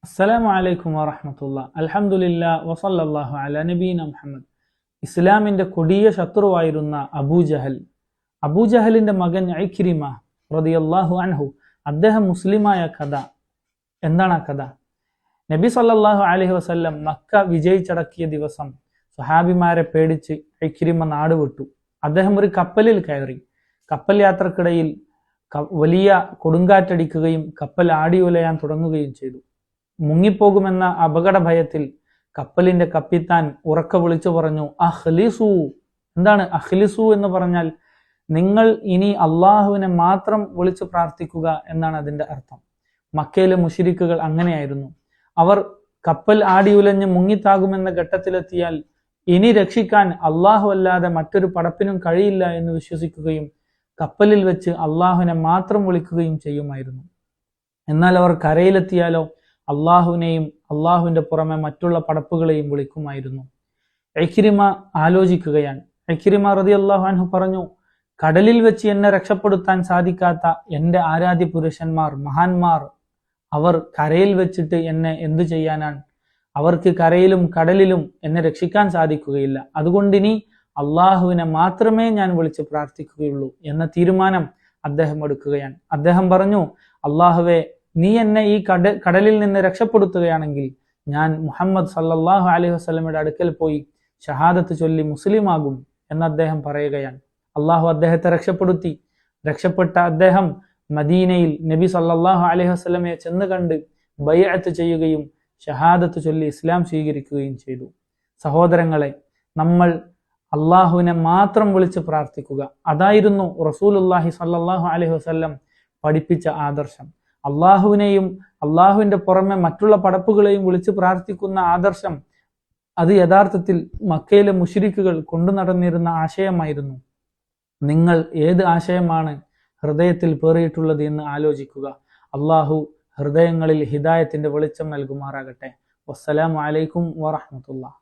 അസ്സലാമു അലൈക്കും വറഹ്മത്തുള്ളാഹി. അൽഹംദുലില്ലാഹി വസല്ലല്ലാഹു അലാ നബീന മുഹമ്മദ്. ഇസ്ലാമിന്റെ കൊടിയ ശത്രുവായിരുന്ന അബൂജഹലിന്റെ മകൻ ഇക്രിമ റളിയല്ലാഹു അൻഹു, അദ്ദേഹം മുസ്ലിമായ കഥ. എന്താണ് ആ കഥ? നബി സല്ലല്ലാഹു അലൈഹി വസല്ലം മക്ക വിജയിച്ചടക്കിയ ദിവസം സ്വഹാബിമാരെ പേടിച്ച് ഇക്രിമ നാട് വിട്ടു. അദ്ദേഹം ഒരു കപ്പലിൽ കയറി. കപ്പൽ യാത്രക്കിടയിൽ വലിയ കൊടുങ്കാറ്റടിക്കുകയും കപ്പൽ ആടിയുലയാൻ തുടങ്ങുകയും ചെയ്തു. മുങ്ങിപ്പോകുമെന്ന അപകട ഭയത്തിൽ കപ്പലിന്റെ കപ്പിത്താൻ ഉറക്കെ വിളിച്ചു പറഞ്ഞു, അഖ്ലിസു. എന്താണ് അഖ്ലിസു എന്ന് പറഞ്ഞാൽ? നിങ്ങൾ ഇനി അള്ളാഹുവിനെ മാത്രം വിളിച്ചു പ്രാർത്ഥിക്കുക എന്നാണ് അതിന്റെ അർത്ഥം. മക്കയിലെ മുശ്രിക്കുകൾ അങ്ങനെയായിരുന്നു. അവർ കപ്പൽ ആടിയുലഞ്ഞ് മുങ്ങിത്താകുമെന്ന ഘട്ടത്തിലെത്തിയാൽ ഇനി രക്ഷിക്കാൻ അള്ളാഹു അല്ലാതെ മറ്റൊരു പടപ്പിനും കഴിയില്ല എന്ന് വിശ്വസിക്കുകയും കപ്പലിൽ വെച്ച് അള്ളാഹുവിനെ മാത്രം വിളിക്കുകയും ചെയ്യുമായിരുന്നു. എന്നാൽ അവർ കരയിലെത്തിയാലോ അള്ളാഹുവിനെയും അള്ളാഹുവിന്റെ പുറമെ മറ്റുള്ള പടപ്പുകളെയും വിളിക്കുമായിരുന്നു. ഇക്രിമ ആലോചിക്കുകയാണ്. ഇക്രിമ റളിയല്ലാഹു അൻഹു പറഞ്ഞു, കടലിൽ വെച്ച് എന്നെ രക്ഷപ്പെടുത്താൻ സാധിക്കാത്ത എൻ്റെ ആരാധ്യ പുരുഷന്മാർ, മഹാന്മാർ, അവർ കരയിൽ വെച്ചിട്ട് എന്നെ എന്തു ചെയ്യാനാണ്? അവർക്ക് കരയിലും കടലിലും എന്നെ രക്ഷിക്കാൻ സാധിക്കുകയില്ല. അതുകൊണ്ടിനി അള്ളാഹുവിനെ മാത്രമേ ഞാൻ വിളിച്ച് പ്രാർത്ഥിക്കുകയുള്ളൂ എന്ന തീരുമാനം അദ്ദേഹം എടുക്കുകയാണ്. അദ്ദേഹം പറഞ്ഞു, അള്ളാഹുവെ, നീ എന്നെ ഈ കടലിൽ നിന്ന് രക്ഷപ്പെടുത്തുകയാണെങ്കിൽ ഞാൻ മുഹമ്മദ് സല്ലല്ലാഹു അലൈഹി വസല്ലമയുടെ അടുക്കൽ പോയി ഷഹാദത്ത് ചൊല്ലി മുസ്ലിമാകും എന്ന് അദ്ദേഹം പറയുകയാണ്. അള്ളാഹു അദ്ദേഹത്തെ രക്ഷപ്പെടുത്തി. രക്ഷപ്പെട്ട അദ്ദേഹം മദീനയിൽ നബി സല്ലല്ലാഹു അലൈഹി വസല്ലമയെ ചെന്ന് കണ്ട് ബൈഅത്ത് ചെയ്യുകയും ഷഹാദത്ത് ചൊല്ലി ഇസ്ലാം സ്വീകരിക്കുകയും ചെയ്തു. സഹോദരങ്ങളെ, നമ്മൾ അള്ളാഹുവിനെ മാത്രം വിളിച്ച് പ്രാർത്ഥിക്കുക, അതായിരുന്നു റസൂലുള്ളാഹി സ്വല്ലല്ലാഹു അലൈഹി വസല്ലം പഠിപ്പിച്ച ആദർശം. അള്ളാഹുവിനെയും അള്ളാഹുവിന്റെ പുറമെ മറ്റുള്ള പടപ്പുകളെയും വിളിച്ച് പ്രാർത്ഥിക്കുന്ന ആദർശം, അത് യഥാർത്ഥത്തിൽ മക്കയിലെ മുശ്രിക്കുകൾ കൊണ്ടു നടന്നിരുന്ന ആശയമായിരുന്നു. നിങ്ങൾ ഏത് ആശയമാണ് ഹൃദയത്തിൽ പേറിയിട്ടുള്ളത് എന്ന് ആലോചിക്കുക. അള്ളാഹു ഹൃദയങ്ങളിൽ ഹിദായത്തിന്റെ വെളിച്ചം നൽകുമാറാകട്ടെ. വസ്സലാമു അലൈക്കും വറഹ്മത്തുള്ളാഹി.